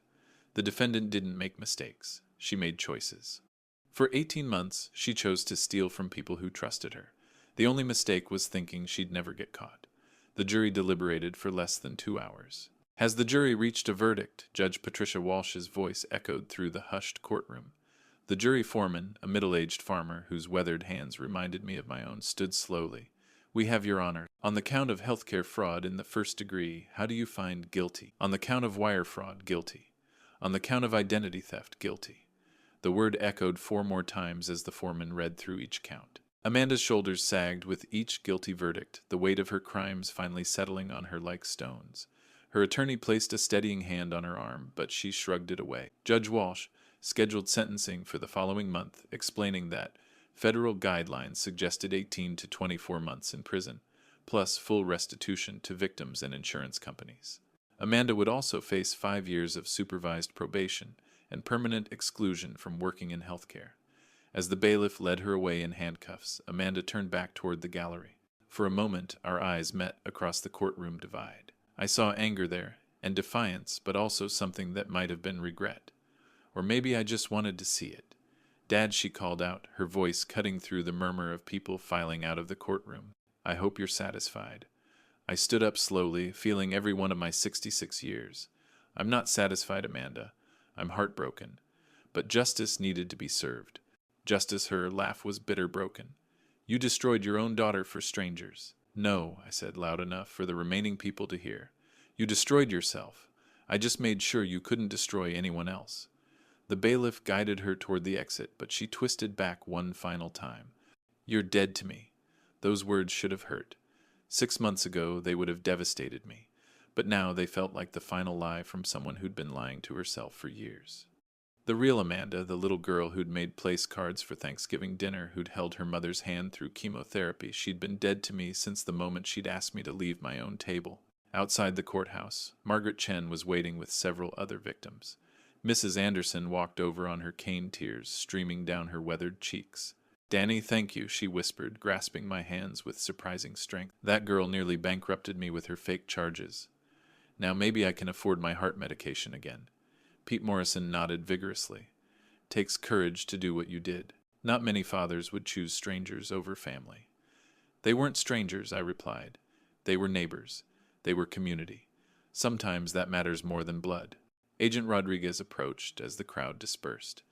S1: The defendant didn't make mistakes. She made choices. For 18 months, she chose to steal from people who trusted her. The only mistake was thinking she'd never get caught. The jury deliberated for less than 2 hours. "Has the jury reached a verdict?" Judge Patricia Walsh's voice echoed through the hushed courtroom. The jury foreman, a middle-aged farmer whose weathered hands reminded me of my own, stood slowly. "We have, Your Honor. On the count of healthcare fraud in the first degree, how do you find guilty? On the count of wire fraud, guilty. On the count of identity theft, guilty." The word echoed 4 more times as the foreman read through each count. Amanda's shoulders sagged with each guilty verdict, the weight of her crimes finally settling on her like stones. Her attorney placed a steadying hand on her arm, but she shrugged it away. Judge Walsh scheduled sentencing for the following month, explaining that federal guidelines suggested 18 to 24 months in prison, plus full restitution to victims and insurance companies. Amanda would also face 5 years of supervised probation and permanent exclusion from working in healthcare. As the bailiff led her away in handcuffs, Amanda turned back toward the gallery. For a moment, our eyes met across the courtroom divide. I saw anger there, and defiance, but also something that might have been regret. Or maybe I just wanted to see it. "Dad," she called out, her voice cutting through the murmur of people filing out of the courtroom. "I hope you're satisfied." I stood up slowly, feeling every one of my 66 years. "I'm not satisfied, Amanda. I'm heartbroken. But justice needed to be served." Justice, her laugh was bitter broken. "You destroyed your own daughter for strangers." "No," I said loud enough for the remaining people to hear. "You destroyed yourself. I just made sure you couldn't destroy anyone else." The bailiff guided her toward the exit, but she twisted back one final time. "You're dead to me." Those words should have hurt. 6 months ago, they would have devastated me. But now they felt like the final lie from someone who'd been lying to herself for years. The real Amanda, the little girl who'd made place cards for Thanksgiving dinner, who'd held her mother's hand through chemotherapy, she'd been dead to me since the moment she'd asked me to leave my own table. Outside the courthouse, Margaret Chen was waiting with several other victims. Mrs. Anderson walked over on her cane, tears streaming down her weathered cheeks. "Danny, thank you," she whispered, grasping my hands with surprising strength. "That girl nearly bankrupted me with her fake charges. Now maybe I can afford my heart medication again." Pete Morrison nodded vigorously. "Takes courage to do what you did. Not many fathers would choose strangers over family." "They weren't strangers," I replied. "They were neighbors. They were community. Sometimes that matters more than blood." Agent Rodriguez approached as the crowd dispersed.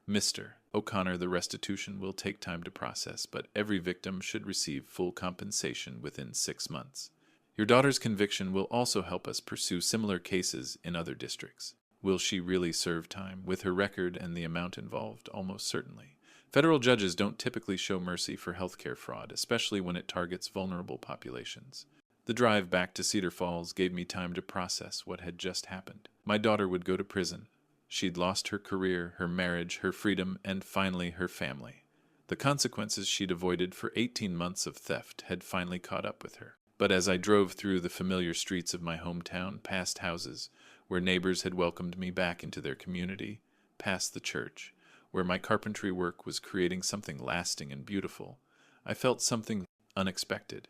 S1: "Mr. O'Connor, the restitution will take time to process, but every victim should receive full compensation within 6 months. Your daughter's conviction will also help us pursue similar cases in other districts." Will she really serve time? With her record and the amount involved, almost certainly. Federal judges don't typically show mercy for healthcare fraud, especially when it targets vulnerable populations. The drive back to Cedar Falls gave me time to process what had just happened. My daughter would go to prison. She'd lost her career, her marriage, her freedom, and finally her family. The consequences she'd avoided for 18 months of theft had finally caught up with her. But as I drove through the familiar streets of my hometown, past houses where neighbors had welcomed me back into their community, past the church, where my carpentry work was creating something lasting and beautiful, I felt something unexpected.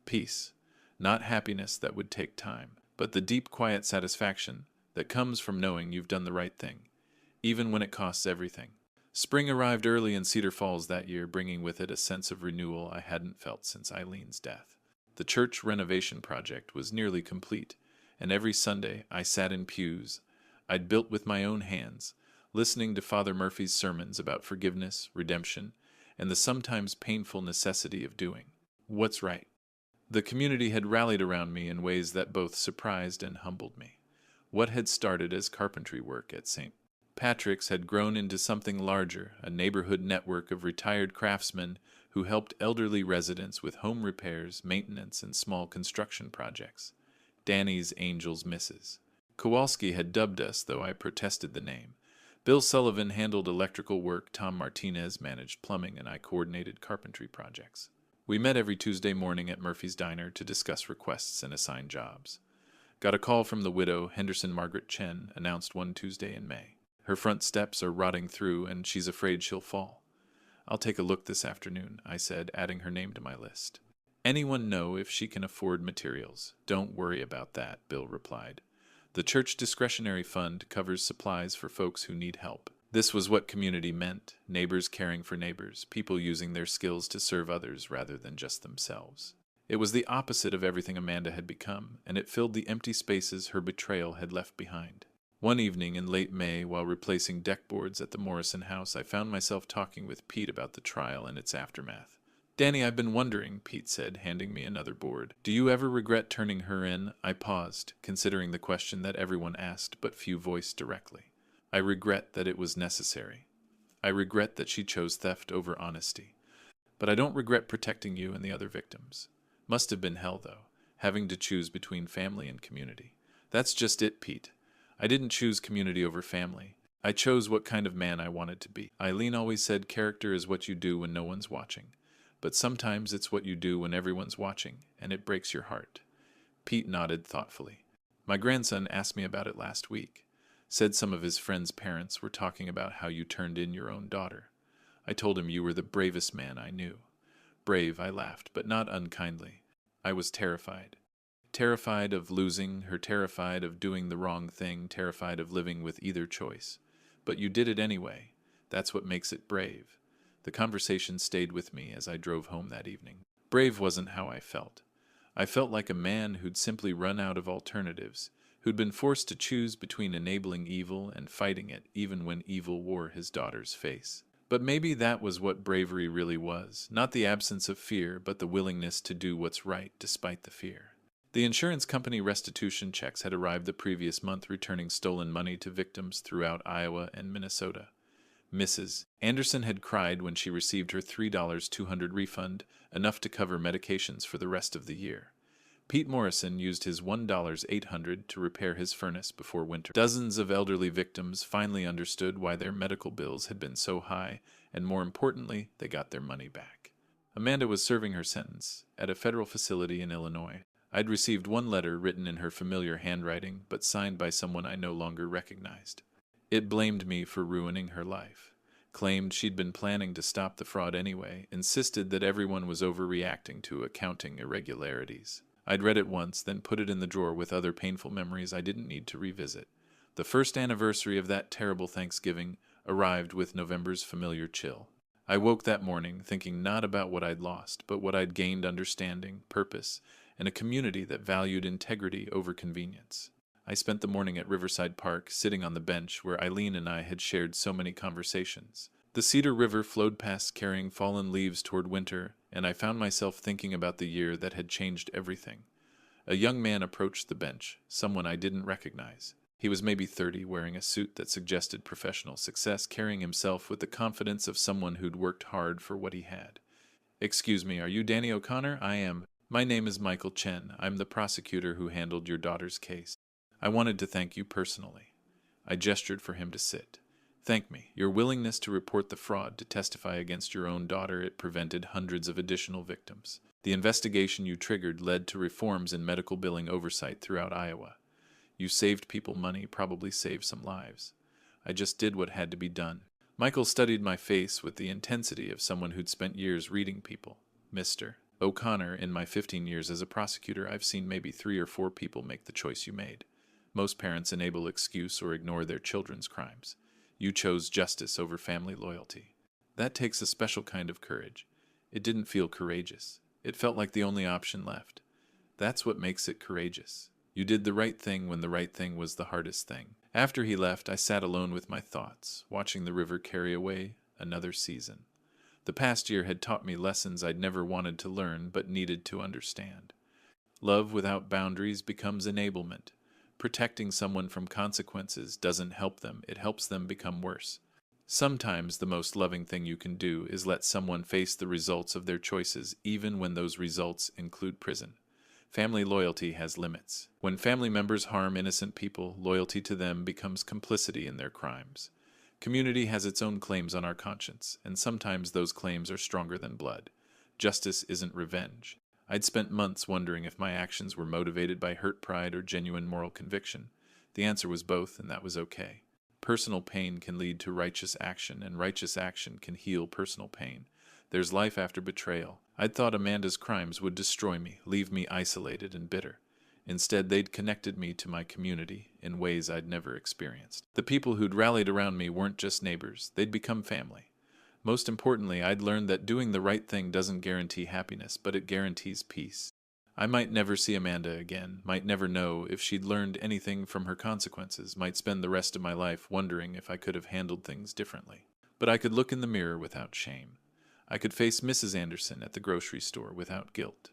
S1: Peace. Not happiness that would take time, but the deep, quiet satisfaction that comes from knowing you've done the right thing, even when it costs everything. Spring arrived early in Cedar Falls that year, bringing with it a sense of renewal I hadn't felt since Eileen's death. The church renovation project was nearly complete, and every Sunday I sat in pews I'd built with my own hands, listening to Father Murphy's sermons about forgiveness, redemption, and the sometimes painful necessity of doing what's right. The community had rallied around me in ways that both surprised and humbled me. What had started as carpentry work at St. Patrick's had grown into something larger, a neighborhood network of retired craftsmen who helped elderly residents with home repairs, maintenance, and small construction projects. Danny's Angels Misses. Kowalski had dubbed us, though I protested the name. Bill Sullivan handled electrical work, Tom Martinez managed plumbing, and I coordinated carpentry projects. We met every Tuesday morning at Murphy's Diner to discuss requests and assign jobs. Got a call from the widow, Henderson Margaret Chen, announced one Tuesday in May. Her front steps are rotting through, and she's afraid she'll fall. I'll take a look this afternoon, I said, adding her name to my list. Anyone know if she can afford materials? Don't worry about that, Bill replied. The church discretionary fund covers supplies for folks who need help. This was what community meant, neighbors caring for neighbors, people using their skills to serve others rather than just themselves. It was the opposite of everything Amanda had become, and it filled the empty spaces her betrayal had left behind. One evening in late May, while replacing deck boards at the Morrison house, I found myself talking with Pete about the trial and its aftermath. Danny, I've been wondering, Pete said, handing me another board. Do you ever regret turning her in? I paused, considering the question that everyone asked but few voiced directly. I regret that it was necessary. I regret that she chose theft over honesty. But I don't regret protecting you and the other victims. Must have been hell, though, having to choose between family and community. That's just it, Pete. I didn't choose community over family. I chose what kind of man I wanted to be. Eileen always said character is what you do when no one's watching. But sometimes it's what you do when everyone's watching, and it breaks your heart. Pete nodded thoughtfully. My grandson asked me about it last week. Said some of his friends' parents were talking about how you turned in your own daughter. I told him you were the bravest man I knew. Brave, I laughed, but not unkindly. I was terrified. Terrified of losing her, terrified of doing the wrong thing, terrified of living with either choice. But you did it anyway. That's what makes it brave. The conversation stayed with me as I drove home that evening. Brave wasn't how I felt. I felt like a man who'd simply run out of alternatives, who'd been forced to choose between enabling evil and fighting it even when evil wore his daughter's face. But maybe that was what bravery really was, not the absence of fear, but the willingness to do what's right despite the fear. The insurance company restitution checks had arrived the previous month, returning stolen money to victims throughout Iowa and Minnesota. Mrs. Anderson had cried when she received her $3.200 refund, enough to cover medications for the rest of the year. Pete Morrison used his $1.800 to repair his furnace before winter. Dozens of elderly victims finally understood why their medical bills had been so high, and more importantly, they got their money back. Amanda was serving her sentence at a federal facility in Illinois. I'd received one letter written in her familiar handwriting, but signed by someone I no longer recognized. It blamed me for ruining her life, claimed she'd been planning to stop the fraud anyway, insisted that everyone was overreacting to accounting irregularities. I'd read it once, then put it in the drawer with other painful memories I didn't need to revisit. The first anniversary of that terrible Thanksgiving arrived with November's familiar chill. I woke that morning thinking not about what I'd lost, but what I'd gained: understanding, purpose, and a community that valued integrity over convenience. I spent the morning at Riverside Park, sitting on the bench where Eileen and I had shared so many conversations. The Cedar River flowed past carrying fallen leaves toward winter, and I found myself thinking about the year that had changed everything. A young man approached the bench, someone I didn't recognize. He was maybe 30, wearing a suit that suggested professional success, carrying himself with the confidence of someone who'd worked hard for what he had. "Excuse me, are you Danny O'Connor?" "I am. My name is Michael Chen. I'm the prosecutor who handled your daughter's case. I wanted to thank you personally." I gestured for him to sit. "Thank me. Your willingness to report the fraud, to testify against your own daughter, it prevented hundreds of additional victims. The investigation you triggered led to reforms in medical billing oversight throughout Iowa. You saved people money, probably saved some lives. I just did what had to be done." Michael studied my face with the intensity of someone who'd spent years reading people. "Mister, O'Connor, in my 15 years as a prosecutor, I've seen maybe 3 or 4 people make the choice you made. Most parents enable excuse or ignore their children's crimes. You chose justice over family loyalty. That takes a special kind of courage. It didn't feel courageous. It felt like the only option left. That's what makes it courageous. You did the right thing when the right thing was the hardest thing. After he left, I sat alone with my thoughts, watching the river carry away another season. The past year had taught me lessons I'd never wanted to learn but needed to understand. Love without boundaries becomes enablement. Protecting someone from consequences doesn't help them, it helps them become worse. Sometimes the most loving thing you can do is let someone face the results of their choices, even when those results include prison. Family loyalty has limits. When family members harm innocent people, loyalty to them becomes complicity in their crimes. Community has its own claims on our conscience, and sometimes those claims are stronger than blood. Justice isn't revenge. I'd spent months wondering if my actions were motivated by hurt pride or genuine moral conviction. The answer was both, and that was okay. Personal pain can lead to righteous action, and righteous action can heal personal pain. There's life after betrayal. I'd thought Amanda's crimes would destroy me, leave me isolated and bitter. Instead, they'd connected me to my community in ways I'd never experienced. The people who'd rallied around me weren't just neighbors, they'd become family. Most importantly, I'd learned that doing the right thing doesn't guarantee happiness, but it guarantees peace. I might never see Amanda again, might never know if she'd learned anything from her consequences, might spend the rest of my life wondering if I could have handled things differently. But I could look in the mirror without shame. I could face Mrs. Anderson at the grocery store without guilt.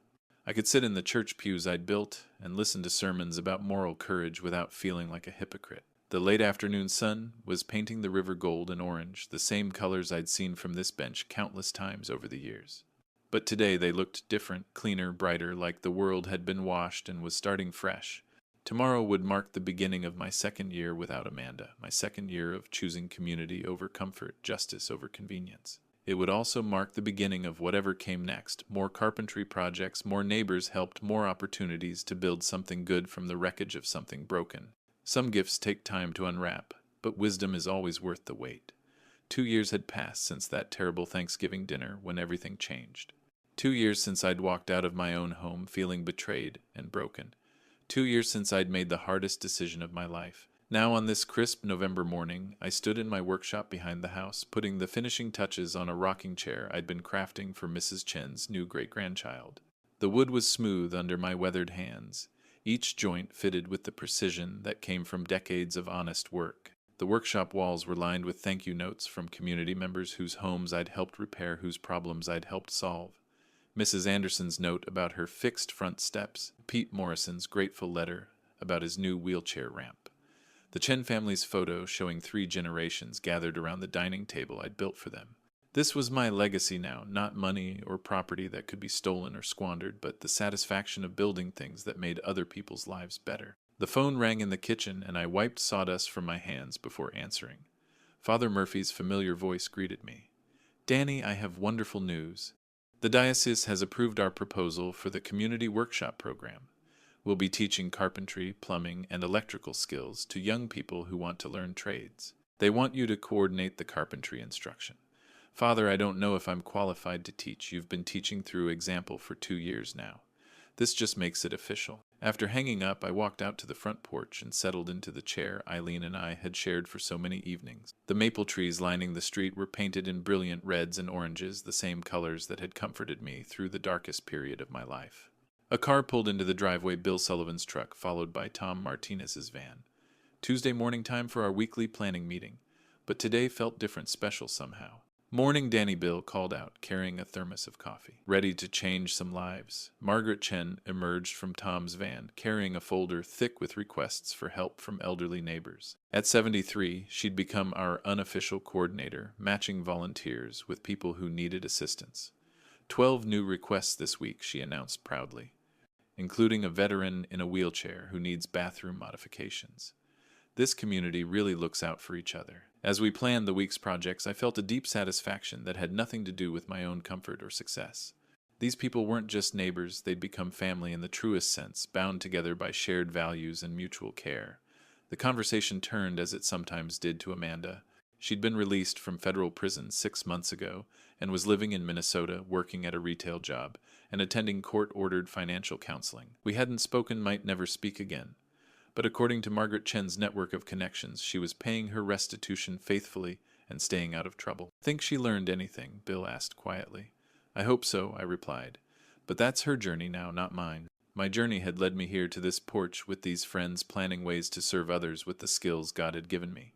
S1: I could sit in the church pews I'd built and listen to sermons about moral courage without feeling like a hypocrite. The late afternoon sun was painting the river gold and orange, the same colors I'd seen from this bench countless times over the years. But today they looked different, cleaner, brighter, like the world had been washed and was starting fresh. Tomorrow would mark the beginning of my second year without Amanda, my second year of choosing community over comfort, justice over convenience. It would also mark the beginning of whatever came next. More carpentry projects, more neighbors helped, more opportunities to build something good from the wreckage of something broken. Some gifts take time to unwrap, but wisdom is always worth the wait. 2 years had passed since that terrible Thanksgiving dinner when everything changed. 2 years since I'd walked out of my own home feeling betrayed and broken. 2 years since I'd made the hardest decision of my life. Now on this crisp November morning, I stood in my workshop behind the house, putting the finishing touches on a rocking chair I'd been crafting for Mrs. Chen's new great-grandchild. The wood was smooth under my weathered hands, each joint fitted with the precision that came from decades of honest work. The workshop walls were lined with thank you notes from community members whose homes I'd helped repair, whose problems I'd helped solve. Mrs. Anderson's note about her fixed front steps, Pete Morrison's grateful letter about his new wheelchair ramp. The Chen family's photo showing 3 generations gathered around the dining table I'd built for them. This was my legacy now, not money or property that could be stolen or squandered, but the satisfaction of building things that made other people's lives better. The phone rang in the kitchen, and I wiped sawdust from my hands before answering. Father Murphy's familiar voice greeted me. "Danny, I have wonderful news. The diocese has approved our proposal for the community workshop program. We'll be teaching carpentry, plumbing, and electrical skills to young people who want to learn trades. They want you to coordinate the carpentry instruction. Father, I don't know if I'm qualified to teach. You've been teaching through example for 2 years now. This just makes it official." After hanging up, I walked out to the front porch and settled into the chair Eileen and I had shared for so many evenings. The maple trees lining the street were painted in brilliant reds and oranges, the same colors that had comforted me through the darkest period of my life. A car pulled into the driveway, Bill Sullivan's truck, followed by Tom Martinez's van. Tuesday morning time for our weekly planning meeting, but today felt different, special somehow. "Morning, Danny," Bill called out, carrying a thermos of coffee. Ready to change some lives. Margaret Chen emerged from Tom's van, carrying a folder thick with requests for help from elderly neighbors. At 73, she'd become our unofficial coordinator, matching volunteers with people who needed assistance. 12 new requests this week, she announced proudly, including a veteran in a wheelchair who needs bathroom modifications. This community really looks out for each other. As we planned the week's projects, I felt a deep satisfaction that had nothing to do with my own comfort or success. These people weren't just neighbors, they'd become family in the truest sense, bound together by shared values and mutual care. The conversation turned, as it sometimes did, to Amanda. She'd been released from federal prison 6 months ago and was living in Minnesota, working at a retail job and attending court-ordered financial counseling. We hadn't spoken, might never speak again. But according to Margaret Chen's network of connections, she was paying her restitution faithfully and staying out of trouble. Think she learned anything? Bill asked quietly. I hope so, I replied. But that's her journey now, not mine. My journey had led me here to this porch with these friends, planning ways to serve others with the skills God had given me.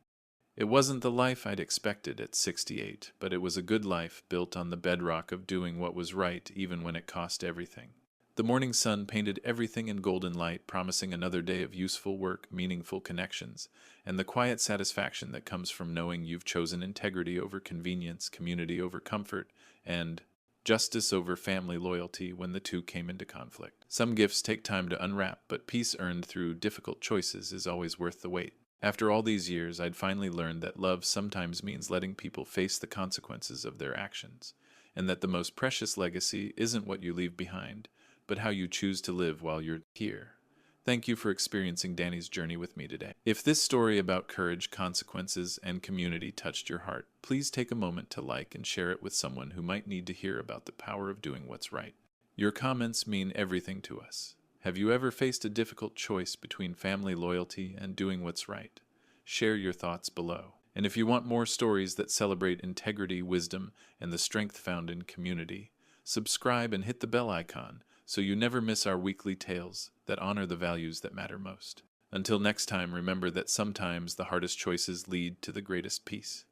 S1: It wasn't the life I'd expected at 68, but it was a good life built on the bedrock of doing what was right even when it cost everything. The morning sun painted everything in golden light, promising another day of useful work, meaningful connections, and the quiet satisfaction that comes from knowing you've chosen integrity over convenience, community over comfort, and justice over family loyalty when the two came into conflict. Some gifts take time to unwrap, but peace earned through difficult choices is always worth the wait. After all these years, I'd finally learned that love sometimes means letting people face the consequences of their actions, and that the most precious legacy isn't what you leave behind, but how you choose to live while you're here. Thank you for experiencing Danny's journey with me today. If this story about courage, consequences, and community touched your heart, please take a moment to like and share it with someone who might need to hear about the power of doing what's right. Your comments mean everything to us. Have you ever faced a difficult choice between family loyalty and doing what's right? Share your thoughts below. And if you want more stories that celebrate integrity, wisdom, and the strength found in community, subscribe and hit the bell icon so you never miss our weekly tales that honor the values that matter most. Until next time, remember that sometimes the hardest choices lead to the greatest peace.